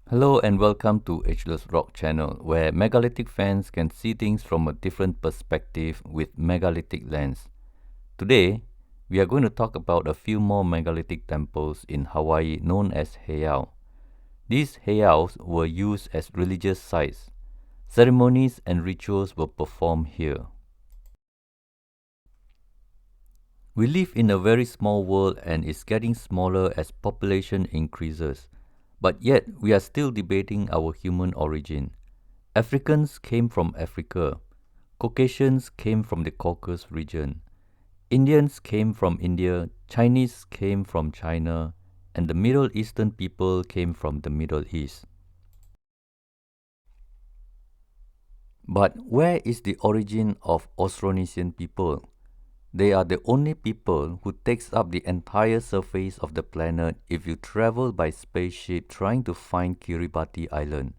Hello and welcome to Ageless Rock channel, where megalithic fans can see things from a different perspective with megalithic lens. Today, we are going to talk about a few more megalithic temples in Hawaii known as heiau. These heiaus were used as religious sites. Ceremonies and rituals were performed here. We live in a very small world and it's getting smaller as population increases. But yet, we are still debating our human origin. Africans came from Africa. Caucasians came from the Caucasus region. Indians came from India. Chinese came from China. And the Middle Eastern people came from the Middle East. But where is the origin of Austronesian people? They are the only people who takes up the entire surface of the planet if you travel by spaceship trying to find Kiribati Island.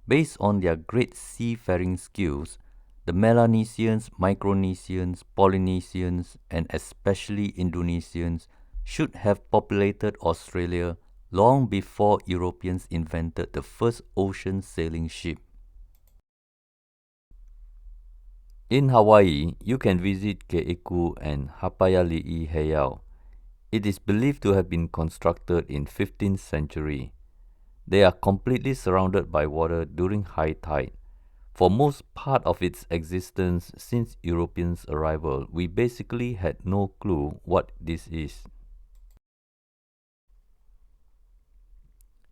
Based on their great seafaring skills, the Melanesians, Micronesians, Polynesians, and especially Indonesians should have populated Australia long before Europeans invented the first ocean sailing ship. In Hawaii, you can visit Ke'iku and Hapaiali-i Heiau. It is believed to have been constructed in 15th century. They are completely surrounded by water during high tide. For most part of its existence since Europeans' arrival, we basically had no clue what this is.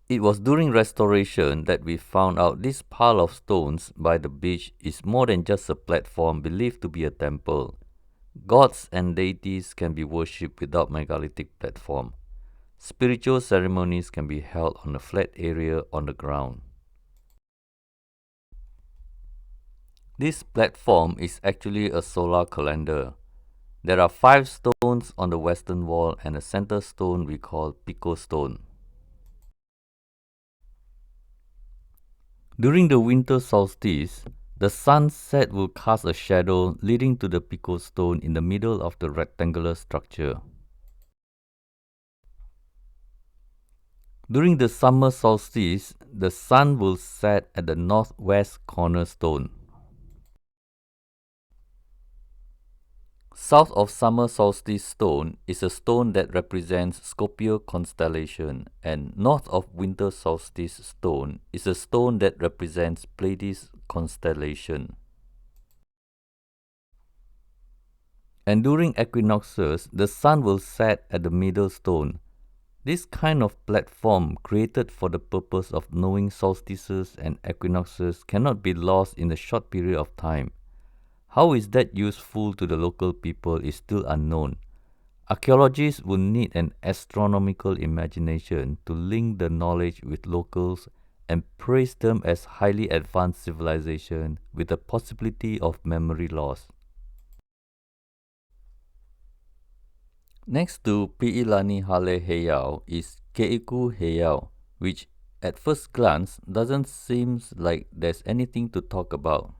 It was during restoration that we found out this pile of stones by the beach is more than just a platform believed to be a temple. Gods and deities can be worshipped without megalithic platform. Spiritual ceremonies can be held on a flat area on the ground. This platform is actually a solar calendar. There are 5 stones on the western wall and a center stone we call Pico stone. During the winter solstice, the sunset will cast a shadow leading to the Pico stone in the middle of the rectangular structure. During the summer solstice, the sun will set at the northwest cornerstone. South of summer solstice stone is a stone that represents Scorpio constellation, and north of winter solstice stone is a stone that represents Pleiades constellation. And during equinoxes, the sun will set at the middle stone. This kind of platform created for the purpose of knowing solstices and equinoxes cannot be lost in a short period of time. How is that useful to the local people is still unknown. Archaeologists will need an astronomical imagination to link the knowledge with locals and praise them as highly advanced civilization with the possibility of memory loss. Next to Pi'ilani-Hale Heiau is Ke'iku Heiau, which at first glance doesn't seem like there's anything to talk about.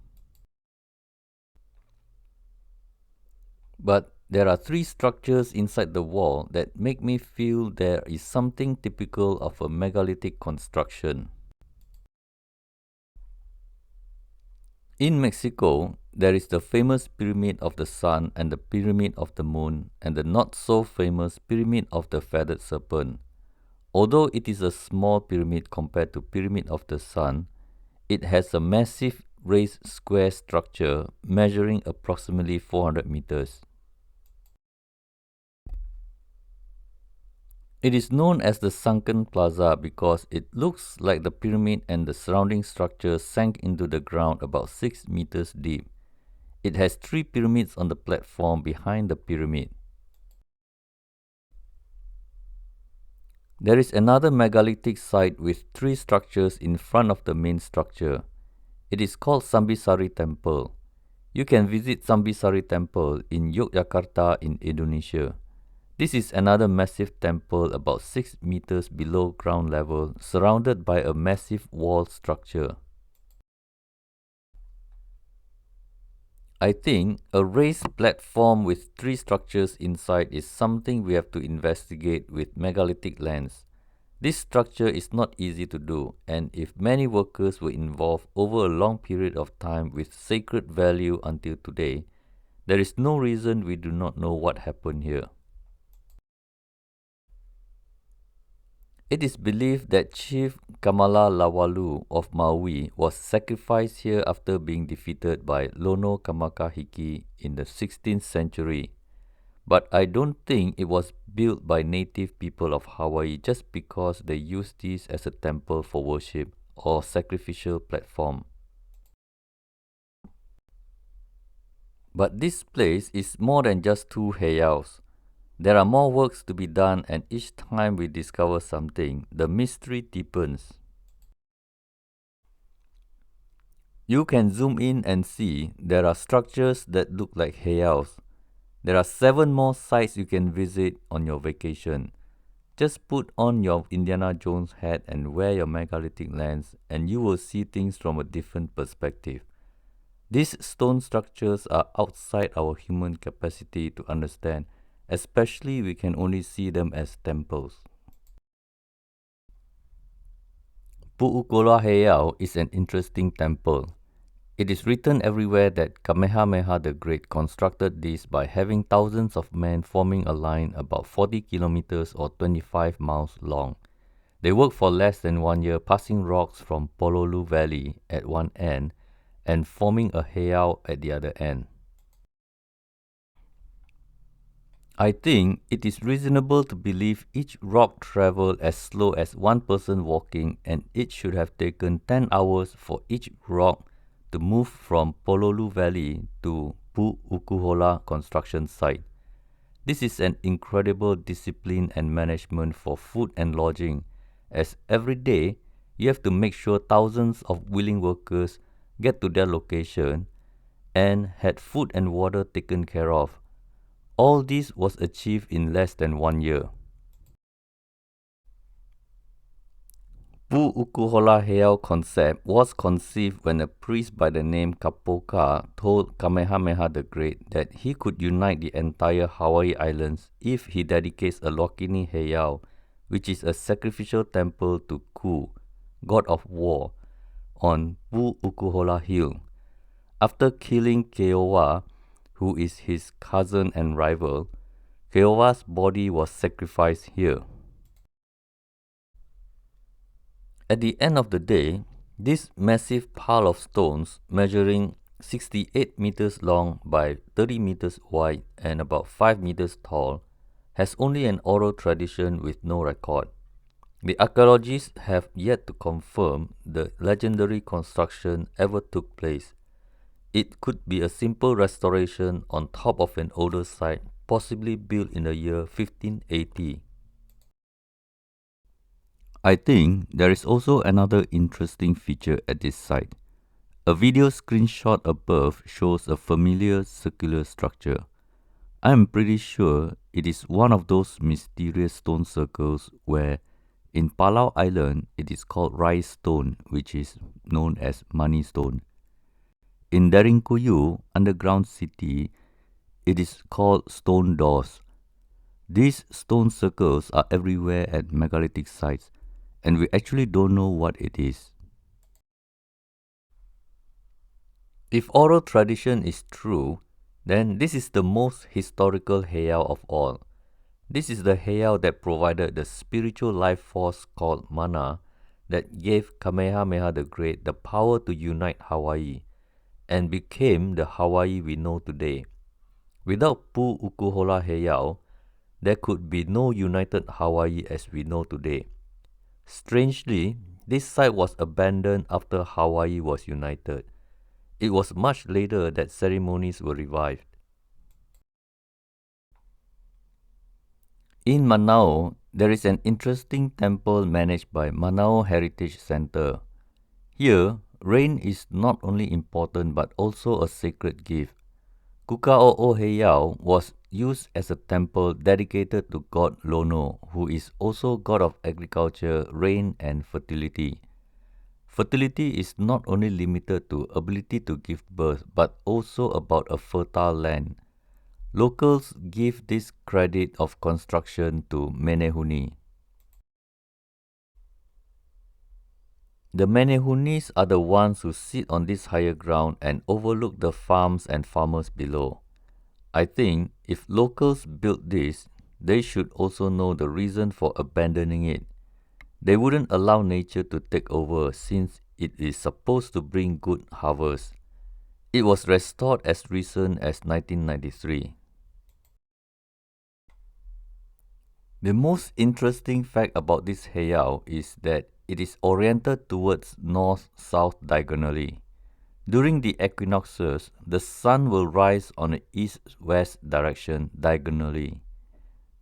But there are 3 structures inside the wall that make me feel there is something typical of a megalithic construction. In Mexico, there is the famous Pyramid of the Sun and the Pyramid of the Moon and the not-so-famous Pyramid of the Feathered Serpent. Although it is a small pyramid compared to Pyramid of the Sun, it has a massive raised square structure measuring approximately 400 meters. It is known as the Sunken Plaza because it looks like the pyramid and the surrounding structure sank into the ground about 6 meters deep. It has 3 pyramids on the platform behind the pyramid. There is another megalithic site with 3 structures in front of the main structure. It is called Sambisari Temple. You can visit Sambisari Temple in Yogyakarta in Indonesia. This is another massive temple about 6 meters below ground level, surrounded by a massive wall structure. I think a raised platform with 3 structures inside is something we have to investigate with megalithic lens. This structure is not easy to do, and if many workers were involved over a long period of time with sacred value until today, there is no reason we do not know what happened here. It is believed that Chief Kamalalawalu of Maui was sacrificed here after being defeated by Lono Kamakahiki in the 16th century. But I don't think it was built by native people of Hawaii just because they used this as a temple for worship or sacrificial platform. But this place is more than just two heiaus. There are more works to be done, and each time we discover something, the mystery deepens. You can zoom in and see there are structures that look like heiaus. There are 7 more sites you can visit on your vacation. Just put on your Indiana Jones hat and wear your megalithic lens, and you will see things from a different perspective. These stone structures are outside our human capacity to understand, especially we can only see them as temples. Pu'ukohola Heiau is an interesting temple. It is written everywhere that Kamehameha the Great constructed this by having thousands of men forming a line about 40 kilometers or 25 miles long. They worked for less than 1 year, passing rocks from Pololu Valley at one end and forming a heiau at the other end. I think it is reasonable to believe each rock traveled as slow as one person walking, and it should have taken 10 hours for each rock to move from Pololu Valley to Pu'ukuhola construction site. This is an incredible discipline and management for food and lodging, as every day you have to make sure thousands of willing workers get to their location and had food and water taken care of. All this was achieved in less than 1 year. Pu'ukuhola Heiau concept was conceived when a priest by the name Kapoka told Kamehameha the Great that he could unite the entire Hawaii Islands if he dedicates a Lokini Heiau, which is a sacrificial temple to Ku, god of war, on Pu'ukohola Hill. After killing Keowa, who is his cousin and rival, Keowa's body was sacrificed here. At the end of the day, this massive pile of stones, measuring 68 meters long by 30 meters wide and about 5 meters tall, has only an oral tradition with no record. The archaeologists have yet to confirm the legendary construction ever took place. It could be a simple restoration on top of an older site, possibly built in the year 1580. I think there is also another interesting feature at this site. A video screenshot above shows a familiar circular structure. I am pretty sure it is one of those mysterious stone circles where in Palau Island it is called rice stone, which is known as money stone. In Daringkuyu, underground city, it is called stone doors. These stone circles are everywhere at megalithic sites, and we actually don't know what it is. If oral tradition is true, then this is the most historical heiau of all. This is the heiau that provided the spiritual life force called mana that gave Kamehameha the Great the power to unite Hawaii and became the Hawaii we know today. Without Pu'ukuhola Heiau, there could be no united Hawaii as we know today. Strangely, this site was abandoned after Hawaii was united. It was much later that ceremonies were revived. In Manao, there is an interesting temple managed by Manao Heritage Center. Here, rain is not only important but also a sacred gift. Kūkaʻōʻō Heiau was used as a temple dedicated to god Lono, who is also god of agriculture, rain and fertility. Fertility is not only limited to ability to give birth but also about a fertile land. Locals give this credit of construction to Menehune. The Menehunis are the ones who sit on this higher ground and overlook the farms and farmers below. I think if locals built this, they should also know the reason for abandoning it. They wouldn't allow nature to take over since it is supposed to bring good harvest. It was restored as recent as 1993. The most interesting fact about this heiau is that it is oriented towards north-south diagonally. During the equinoxes, the sun will rise on an east-west direction diagonally.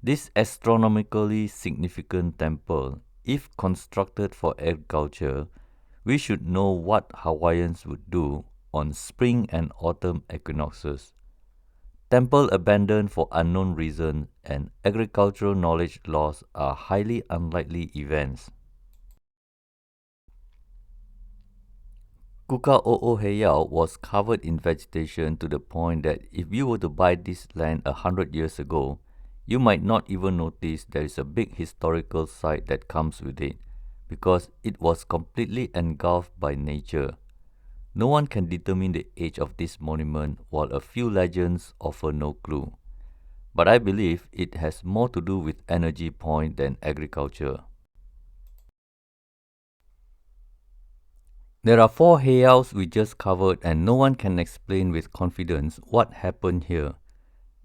This astronomically significant temple, if constructed for agriculture, we should know what Hawaiians would do on spring and autumn equinoxes. Temple abandoned for unknown reason and agricultural knowledge loss are highly unlikely events. Kūkaʻōʻō Heiau was covered in vegetation to the point that if you were to buy this land 100 years ago, you might not even notice there is a big historical site that comes with it, because it was completely engulfed by nature. No one can determine the age of this monument, while a few legends offer no clue. But I believe it has more to do with energy point than agriculture. There are 4 heiaus we just covered and no one can explain with confidence what happened here.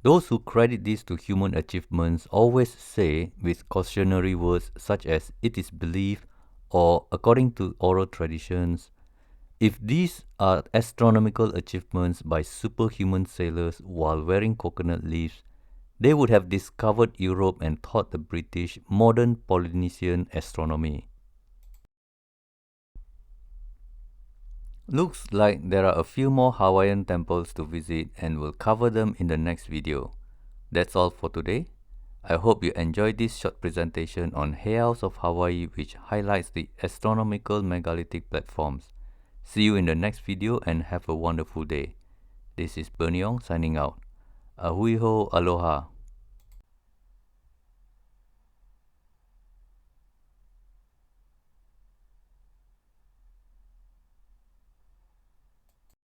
Those who credit this to human achievements always say with cautionary words such as it is believed or according to oral traditions. If these are astronomical achievements by superhuman sailors while wearing coconut leaves, they would have discovered Europe and taught the British modern Polynesian astronomy. Looks like there are a few more Hawaiian temples to visit and we'll cover them in the next video. That's all for today. I hope you enjoyed this short presentation on Heiaus of Hawaii which highlights the astronomical megalithic platforms. See you in the next video and have a wonderful day. This is Berniong signing out. Ahui ho, aloha.